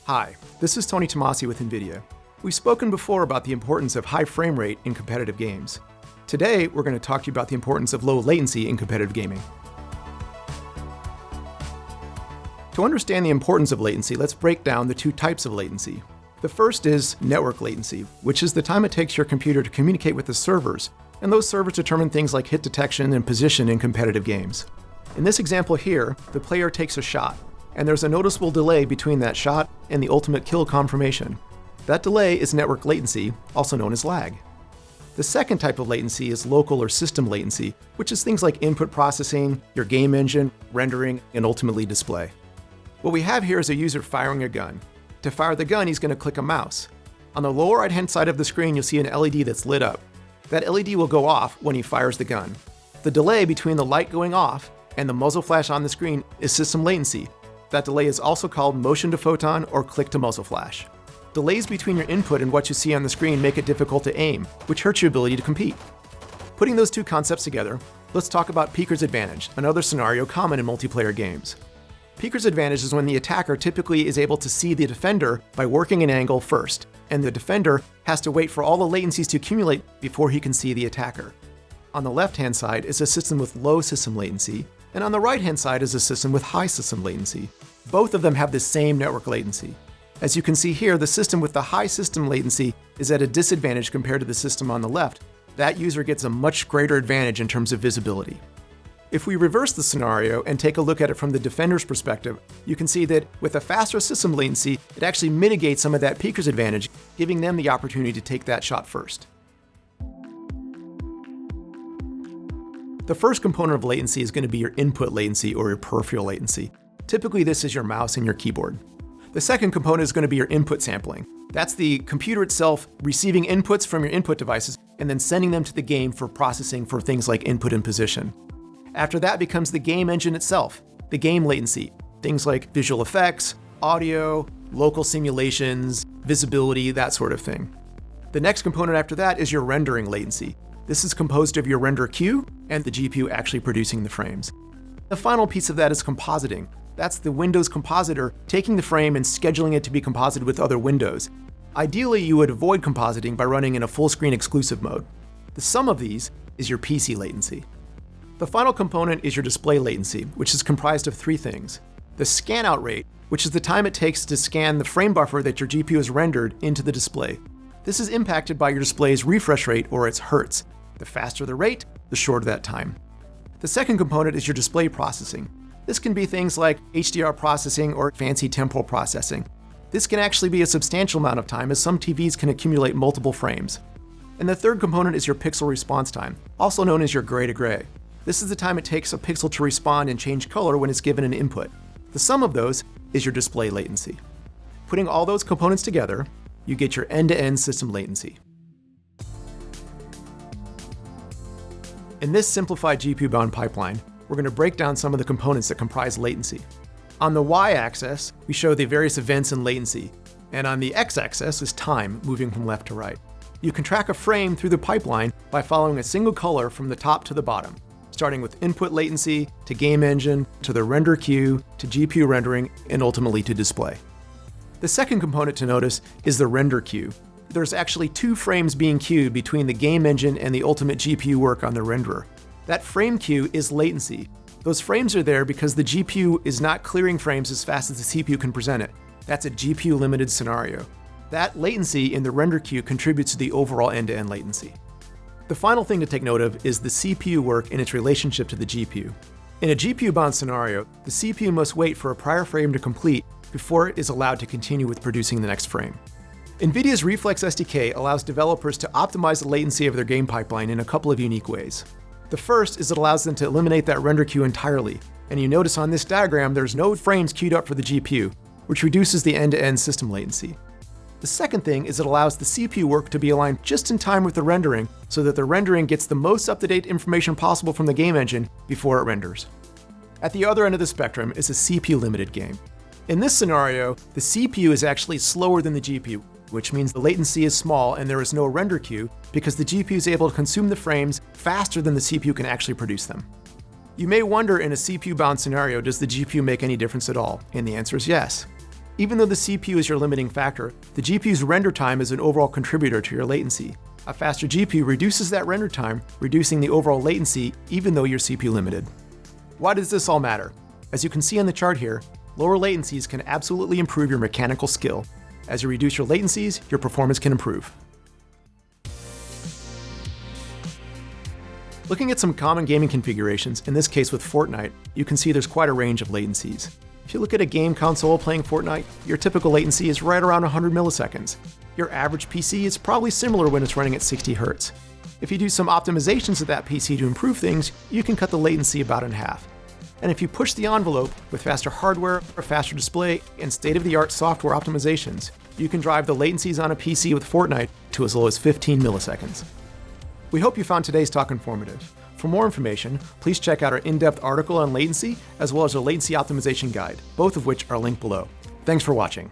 Hi, this is Tony Tomasi with NVIDIA. We've spoken before about the importance of high frame rate in competitive games. Today, we're going to talk to you about the importance of low latency in competitive gaming. To understand the importance of latency, let's break down the two types of latency. The first is network latency, which is the time it takes your computer to communicate with the servers, and those servers determine things like hit detection and position in competitive games. In this example here, the player takes a shot, and there's a noticeable delay between that shot and the ultimate kill confirmation. That delay is network latency, also known as lag. The second type of latency is local or system latency, which is things like input processing, your game engine, rendering, and ultimately display. What we have here is a user firing a gun. To fire the gun, he's going to click a mouse. On the lower right-hand side of the screen, you'll see an LED that's lit up. That LED will go off when he fires the gun. The delay between the light going off and the muzzle flash on the screen is system latency. That delay is also called motion to photon or click to muzzle flash. Delays between your input and what you see on the screen make it difficult to aim, which hurts your ability to compete. Putting those two concepts together, let's talk about Peeker's advantage, another scenario common in multiplayer games. Peeker's advantage is when the attacker typically is able to see the defender by working an angle first, and the defender has to wait for all the latencies to accumulate before he can see the attacker. On the left-hand side is a system with low system latency, and on the right-hand side is a system with high system latency. Both of them have the same network latency. As you can see here, the system with the high system latency is at a disadvantage compared to the system on the left. That user gets a much greater advantage in terms of visibility. If we reverse the scenario and take a look at it from the defender's perspective, you can see that with a faster system latency, it actually mitigates some of that Peeker's advantage, giving them the opportunity to take that shot first. The first component of latency is going to be your input latency or your peripheral latency. Typically, this is your mouse and your keyboard. The second component is going to be your input sampling. That's the computer itself receiving inputs from your input devices and then sending them to the game for processing for things like input and position. After that becomes the game engine itself, the game latency, things like visual effects, audio, local simulations, visibility, that sort of thing. The next component after that is your rendering latency. This is composed of your render queue and the GPU actually producing the frames. The final piece of that is compositing. That's the Windows compositor taking the frame and scheduling it to be composited with other windows. Ideally, you would avoid compositing by running in a full screen exclusive mode. The sum of these is your PC latency. The final component is your display latency, which is comprised of three things. The scan-out rate, which is the time it takes to scan the frame buffer that your GPU has rendered into the display. This is impacted by your display's refresh rate, or its hertz. The faster the rate, the shorter that time. The second component is your display processing. This can be things like HDR processing or fancy temporal processing. This can actually be a substantial amount of time, as some TVs can accumulate multiple frames. And the third component is your pixel response time, also known as your gray to gray. This is the time it takes a pixel to respond and change color when it's given an input. The sum of those is your display latency. Putting all those components together, you get your end-to-end system latency. In this simplified GPU-bound pipeline, we're going to break down some of the components that comprise latency. On the y-axis, we show the various events in latency, and on the x-axis is time, moving from left to right. You can track a frame through the pipeline by following a single color from the top to the bottom, starting with input latency, to game engine, to the render queue, to GPU rendering, and ultimately to display. The second component to notice is the render queue. There's actually two frames being queued between the game engine and the ultimate GPU work on the renderer. That frame queue is latency. Those frames are there because the GPU is not clearing frames as fast as the CPU can present it. That's a GPU limited scenario. That latency in the render queue contributes to the overall end-to-end latency. The final thing to take note of is the CPU work and its relationship to the GPU. In a GPU-bound scenario, the CPU must wait for a prior frame to complete before it is allowed to continue with producing the next frame. NVIDIA's Reflex SDK allows developers to optimize the latency of their game pipeline in a couple of unique ways. The first is it allows them to eliminate that render queue entirely, and you notice on this diagram there's no frames queued up for the GPU, which reduces the end-to-end system latency. The second thing is it allows the CPU work to be aligned just in time with the rendering so that the rendering gets the most up-to-date information possible from the game engine before it renders. At the other end of the spectrum is a CPU-limited game. In this scenario, the CPU is actually slower than the GPU, which means the latency is small and there is no render queue because the GPU is able to consume the frames faster than the CPU can actually produce them. You may wonder, in a CPU-bound scenario, does the GPU make any difference at all? And the answer is yes. Even though the CPU is your limiting factor, the GPU's render time is an overall contributor to your latency. A faster GPU reduces that render time, reducing the overall latency even though you're CPU limited. Why does this all matter? As you can see on the chart here, lower latencies can absolutely improve your mechanical skill. As you reduce your latencies, your performance can improve. Looking at some common gaming configurations, in this case with Fortnite, you can see there's quite a range of latencies. If you look at a game console playing Fortnite, your typical latency is right around 100 milliseconds. Your average PC is probably similar when it's running at 60 Hz. If you do some optimizations of that PC to improve things, you can cut the latency about in half. And if you push the envelope with faster hardware, a faster display, and state-of-the-art software optimizations, you can drive the latencies on a PC with Fortnite to as low as 15 milliseconds. We hope you found today's talk informative. For more information, please check out our in-depth article on latency, as well as our latency optimization guide, both of which are linked below. Thanks for watching.